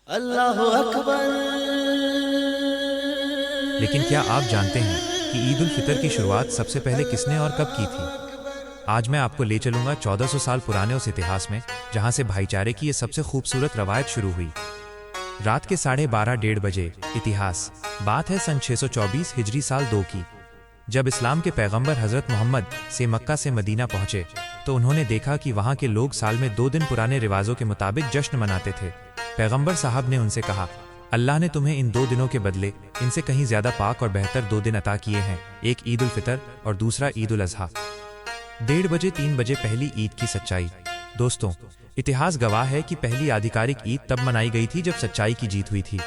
अल्लाहु अकबर। लेकिन क्या आप जानते हैं कि ईद उल फितर की शुरुआत सबसे पहले किसने और कब की थी? आज मैं आपको ले चलूंगा 1400 साल पुराने उस इतिहास में जहां से भाईचारे की ये सबसे खूबसूरत रवायत शुरू हुई। रात के 12:30 बजे। इतिहास, बात है सन 624 हिजरी साल 2 की, जब इस्लाम के पैगंबर हजरत मोहम्मद से मक्का से मदीना पहुंचे तो उन्होंने देखा कि वहां के लोग साल में 2 दिन पुराने रिवाजों के मुताबिक जश्न मनाते थे। पैगंबर साहब ने उनसे कहा, अल्लाह ने तुम्हें इन 2 दिनों के बदले इनसे कहीं ज्यादा पाक और बेहतर 2 दिन अता किए हैं, एक ईद उल फितर और दूसरा ईद उल अजहा। 1:30 बजे 3 बजे पहली ईद की सच्चाई। दोस्तों, इतिहास गवाह है कि पहली आधिकारिक ईद तब मनाई गई थी जब सच्चाई की जीत हुई थी।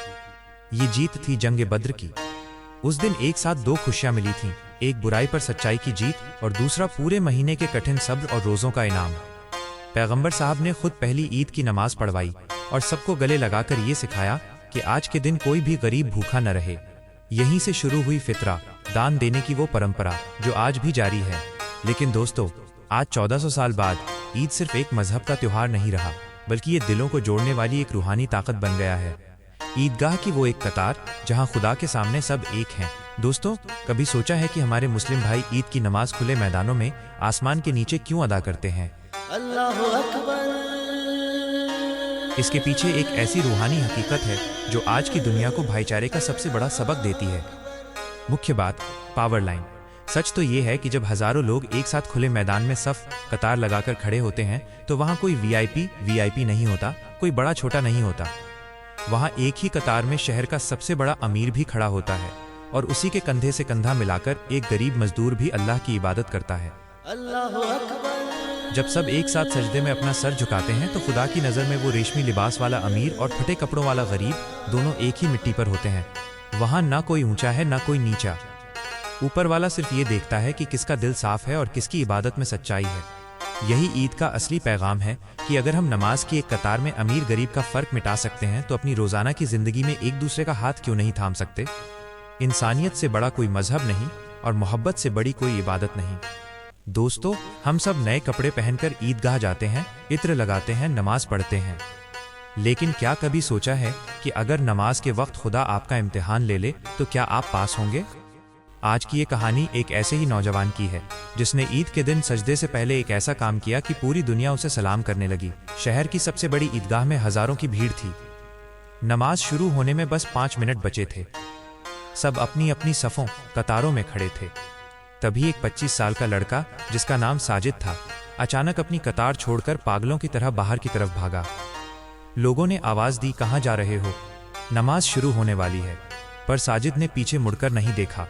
ये जीत थी जंग बद्र की। उस दिन एक साथ 2 खुशियां मिली थीं, एक बुराई पर सच्चाई की जीत और दूसरा पूरे महीने के कठिन सब्र और रोजों का इनाम। पैगंबर साहब ने खुद पहली ईद की नमाज पढ़वाई और सबको गले लगाकर ये सिखाया कि आज के दिन कोई भी गरीब भूखा न रहे। यहीं से शुरू हुई फितरा, दान देने की वो परंपरा जो आज भी जारी है। लेकिन दोस्तों, आज 1400 साल बाद ईद सिर्फ एक मजहब का त्योहार नहीं रहा, बल्कि ये दिलों को जोड़ने वाली एक रूहानी ताकत बन गया है। ईदगाह की वो एक कतार जहां खुदा के सामने सब एक हैं। दोस्तों, कभी सोचा है कि हमारे मुस्लिम भाई ईद की नमाज खुले मैदानों में आसमान के नीचे क्यों अदा करते हैं? अल्लाहु अकबर। इसके पीछे एक ऐसी रूहानी हकीकत है जो आज की दुनिया को भाईचारे का सबसे बड़ा सबक देती है। मुख्य बात, पावर लाइन। सच तो ये है कि जब हजारों लोग एक साथ खुले मैदान में सफ कतार लगाकर खड़े होते हैं तो वहां कोई वीआईपी नहीं होता, कोई बड़ा छोटा नहीं होता। वहां एक ही कतार में शहर का सबसे बड़ा अमीर भी खड़ा होता है और उसी के कंधे से कंधा मिलाकर एक गरीब मजदूर भी अल्लाह की इबादत करता है। अल्लाहु अकबर। जब सब एक साथ सजदे में अपना सर झुकाते हैं तो खुदा की नज़र में वो रेशमी लिबास वाला अमीर और फटे कपड़ों वाला गरीब दोनों एक ही मिट्टी पर होते हैं। वहां ना कोई ऊंचा है ना कोई नीचा। ऊपर वाला सिर्फ ये देखता है कि किसका दिल साफ है और किसकी इबादत में सच्चाई है। यही ईद का असली पैगाम है कि अगर हम नमाज की एक कतार में अमीर गरीब का फर्क मिटा सकते हैं तो अपनी रोजाना की जिंदगी में एक दूसरे का हाथ क्यों नहीं थाम सकते? इंसानियत से बड़ा कोई मजहब नहीं और मोहब्बत से बड़ी कोई इबादत नहीं। दोस्तों, हम सब नए कपड़े पहनकर ईदगाह जाते हैं, इत्र लगाते हैं, नमाज पढ़ते हैं। लेकिन क्या कभी सोचा है कि अगर नमाज के वक्त खुदा आपका इम्तिहान ले ले तो क्या आप पास होंगे? आज की ये कहानी एक ऐसे ही नौजवान की है जिसने ईद के दिन सजदे से पहले एक ऐसा काम किया कि पूरी दुनिया उसे सलाम करने लगी। शहर की सबसे बड़ी ईदगाह में हजारों की भीड़ थी। नमाज शुरू होने में बस 5 मिनट बचे थे। सब अपनी अपनी सफों कतारों में खड़े थे। तभी एक 25 साल का लड़का जिसका नाम साजिद था अचानक अपनी कतार छोड़कर पागलों की तरह बाहर की तरफ भागा। लोगों ने आवाज दी, कहां जा रहे हो? नमाज शुरू होने वाली है। पर साजिद ने पीछे मुड़कर नहीं देखा।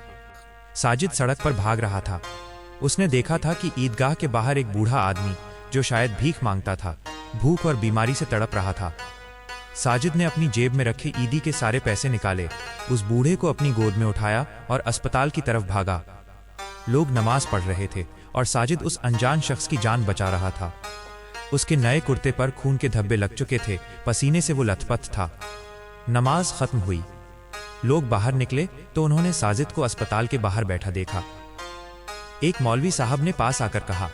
साजिद सड़क पर भाग रहा था। उसने देखा था कि ईदगाह के बाहर एक बूढ़ा आदमी जो शायद भीख मांगता था, भूख और बीमारी से तड़प रहा था। साजिद ने अपनी जेब में रखे ईदी के सारे पैसे निकाले, उस बूढ़े को अपनी गोद में उठाया और अस्पताल की तरफ भागा। लोग नमाज पढ़ रहे थे और साजिद उस अनजान शख्स की जान बचा रहा था। उसके नए कुर्ते पर खून के धब्बे लग चुके थे, पसीने से वो लथपथ था। नमाज खत्म हुई। लोग बाहर निकले तो उन्होंने साजिद को अस्पताल के बाहर बैठा देखा। एक मौलवी साहब ने पास आकर कहा,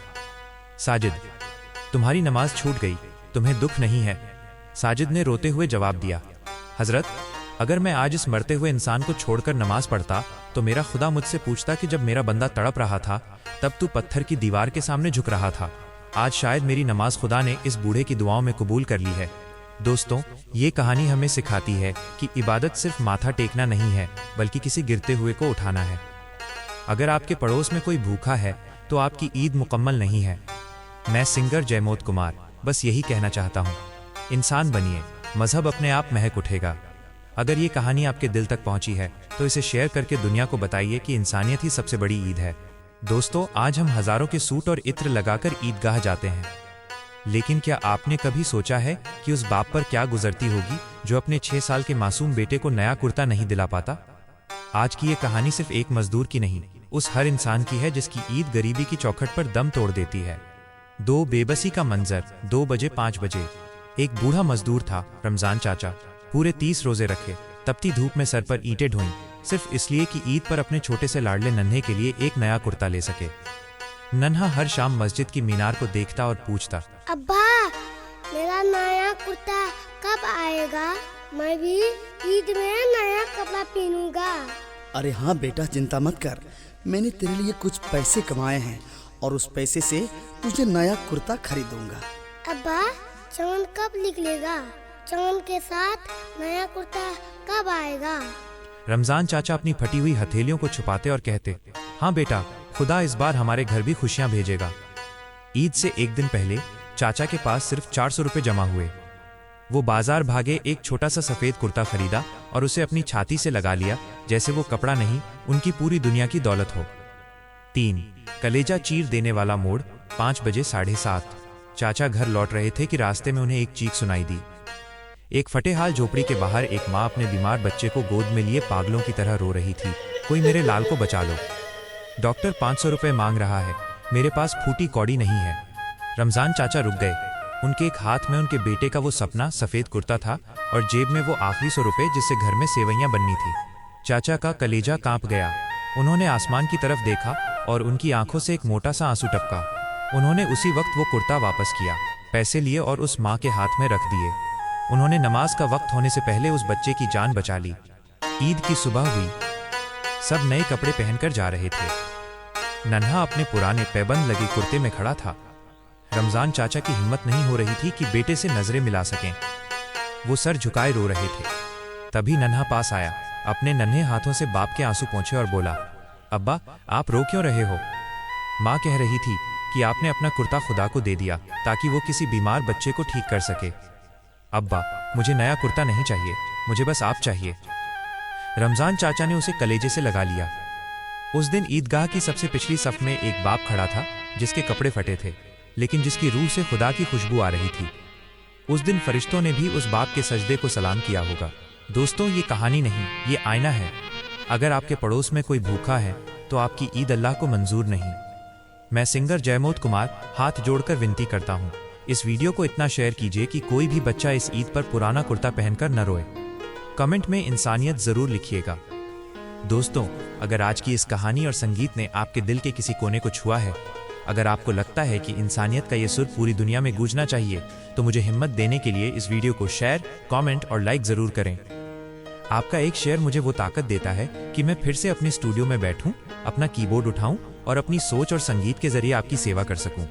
साजिद, तुम्हारी नमाज छूट गई, तुम्हें दुख नहीं है? साजिद ने रोते हुए जवाब दिया, हजरत, अगर मैं आज इस मरते हुए इंसान को छोड़कर नमाज पढ़ता तो मेरा खुदा मुझसे पूछता कि जब मेरा बंदा तड़प रहा था तब तू पत्थर की दीवार के सामने झुक रहा था। आज शायद मेरी नमाज खुदा ने इस बूढ़े की दुआओं में कबूल कर ली है। दोस्तों, ये कहानी हमें सिखाती है कि इबादत सिर्फ माथा टेकना नहीं है, बल्कि किसी गिरते हुए को उठाना है। अगर आपके पड़ोस में कोई भूखा है तो आपकी ईद मुकम्मल नहीं है। मैं सिंगर जयमोद कुमार बस यही कहना चाहता हूँ, इंसान बनिए, मजहब अपने आप महक उठेगा। अगर ये कहानी आपके दिल तक पहुंची है तो इसे शेयर करके दुनिया को बताइए कि इंसानियत ही सबसे बड़ी ईद है। दोस्तों, आज हम हजारों के सूट और इत्र लगाकर ईदगाह जाते हैं, लेकिन क्या आपने कभी सोचा है कि उस बाप पर क्या गुजरती होगी जो अपने 6 साल के मासूम बेटे को नया कुर्ता नहीं दिला पाता? आज की ये कहानी सिर्फ एक मजदूर की नहीं, उस हर इंसान की है जिसकी ईद गरीबी की चौखट पर दम तोड़ देती है। 2 बेबसी का मंजर। 2 बजे 5 बजे एक बूढ़ा मजदूर था, रमजान चाचा। पूरे 30 रोजे रखे, तपती धूप में सर पर ईंटें ढोईं, सिर्फ इसलिए कि ईद पर अपने छोटे से लाडले नन्हे के लिए एक नया कुर्ता ले सके। नन्हा हर शाम मस्जिद की मीनार को देखता और पूछता, अब्बा, मेरा नया कुर्ता कब आएगा? मैं भी ईद में नया कपड़ा पहनूंगा। अरे हाँ बेटा, चिंता मत कर, मैंने तेरे लिए कुछ पैसे कमाए हैं और उस पैसे से तुझे नया कुर्ता खरीदूंगा। अब्बा, चमन कब निकलेगा? चमन के साथ नया कुर्ता कब आएगा? रमजान चाचा अपनी फटी हुई हथेलियों को छुपाते और कहते, हाँ बेटा, खुदा इस बार हमारे घर भी खुशियां भेजेगा। ईद से एक दिन पहले चाचा के पास सिर्फ 400 रुपए जमा हुए। वो बाजार भागे, एक छोटा सा सफेद कुर्ता खरीदा और उसे अपनी छाती से लगा लिया जैसे वो कपड़ा नहीं, उनकी पूरी दुनिया की दौलत हो। 3 कलेजा चीर देने वाला मोड़। 5 बजे 7:30 चाचा घर लौट रहे थे कि रास्ते में उन्हें एक चीख सुनाई दी। एक फटेहाल झोपड़ी के बाहर एक माँ अपने बीमार बच्चे को गोद में लिए पागलों की तरह रो रही थी। कोई मेरे लाल को बचा लो, डॉक्टर 500 रुपए मांग रहा है, मेरे पास फूटी कौड़ी नहीं है। रमजान चाचा रुक गए। उनके एक हाथ में उनके बेटे का वो सपना सफेद कुर्ता था और जेब में वो आखिरी 100 रुपए जिससे घर में सेवैयां बननी थी। चाचा का कलेजा कांप गया। उन्होंने आसमान की तरफ देखा और उनकी आंखों से एक मोटा सा आंसू टपका। उन्होंने उसी वक्त वो कुर्ता वापस किया, पैसे लिए और उस माँ के हाथ में रख दिए। उन्होंने नमाज का वक्त होने से पहले उस बच्चे की जान बचा ली। ईद की सुबह हुई। सब नए कपड़े पहनकर जा रहे थे। नन्हा अपने पुराने पैबंद लगे कुर्ते में खड़ा था। रमजान चाचा की हिम्मत नहीं हो रही थी कि बेटे से नजरें मिला सकें। वो सर झुकाए रो रहे थे। तभी नन्हा पास आया, अपने नन्हे हाथों से बाप के आंसू पोंछे और बोला, अब्बा, आप रो क्यों रहे हो? माँ कह रही थी कि आपने अपना कुर्ता खुदा को दे दिया ताकि वो किसी बीमार बच्चे को ठीक कर सके। अब्बा, मुझे नया कुर्ता नहीं चाहिए, मुझे बस आप चाहिए। रमजान चाचा ने उसे कलेजे से लगा लिया। उस दिन ईदगाह की सबसे पिछली सफ में एक बाप खड़ा था जिसके कपड़े फटे थे, लेकिन जिसकी रूह से खुदा की खुशबू आ रही थी। उस दिन फरिश्तों ने भी उस बाप के सजदे को सलाम किया होगा। दोस्तों, ये कहानी नहीं, ये आईना है। अगर आपके पड़ोस में कोई भूखा है तो आपकी ईद अल्लाह को मंजूर नहीं। मैं सिंगर जयमोद कुमार हाथ जोड़कर विनती करता हूँ, इस वीडियो को इतना शेयर कीजिए कि कोई भी बच्चा इस ईद पर पुराना कुर्ता पहनकर न रोए। कमेंट में इंसानियत जरूर लिखिएगा। दोस्तों, अगर आज की इस कहानी और संगीत ने आपके दिल के किसी कोने को छुआ है, अगर आपको लगता है कि इंसानियत का ये सुर पूरी दुनिया में गूंजना चाहिए, तो मुझे हिम्मत देने के लिए इस वीडियो को शेयर, कमेंट और लाइक जरूर करें। आपका एक शेयर मुझे वो ताकत देता है कि मैं फिर से अपने स्टूडियो में बैठूं, अपना कीबोर्ड उठाऊं और अपनी सोच और संगीत के जरिए आपकी सेवा कर सकूं।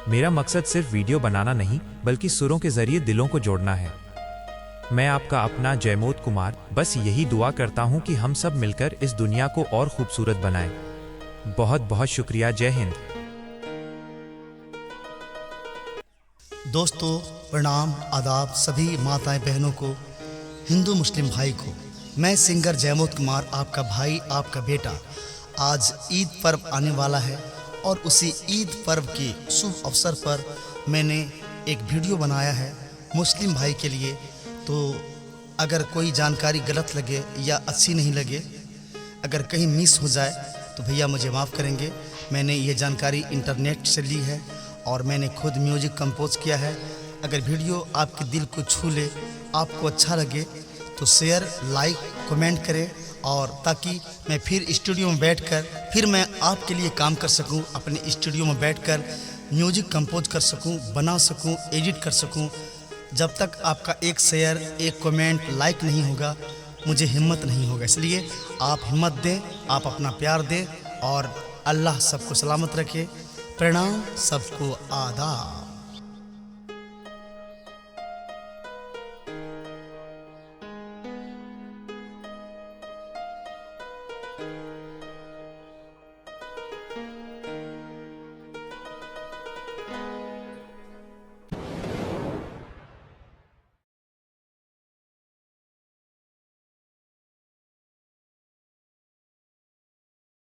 मेरा मकसद सिर्फ वीडियो बनाना नहीं, बल्कि सुरों के जरिए दिलों को जोड़ना है। मैं आपका अपना जयमोद कुमार बस यही दुआ करता हूं कि हम सब मिलकर इस दुनिया को और खूबसूरत बनाएं। बहुत बहुत शुक्रिया। जय हिंद। दोस्तों, प्रणाम, आदाब सभी माताएं बहनों को, हिंदू मुस्लिम भाई को। मैं सिंगर जयमोद कुमार, आपका भाई, आपका बेटा। आज ईद पर्व आने वाला है और उसी ईद पर्व के शुभ अवसर पर मैंने एक वीडियो बनाया है मुस्लिम भाई के लिए। तो अगर कोई जानकारी गलत लगे या अच्छी नहीं लगे, अगर कहीं मिस हो जाए तो भैया मुझे माफ़ करेंगे। मैंने ये जानकारी इंटरनेट से ली है और मैंने खुद म्यूजिक कंपोज किया है। अगर वीडियो आपके दिल को छू ले, आपको अच्छा लगे तो शेयर, लाइक, कमेंट करें, और ताकि मैं फिर स्टूडियो में बैठकर फिर मैं आपके लिए काम कर सकूं, अपने स्टूडियो में बैठकर म्यूजिक कंपोज कर सकूं, बना सकूं, एडिट कर सकूं। जब तक आपका एक शेयर, एक कमेंट, लाइक नहीं होगा, मुझे हिम्मत नहीं होगा। इसलिए आप हिम्मत दें, आप अपना प्यार दें और अल्लाह सबको सलामत रखे। प्रणाम, सबको आदाब।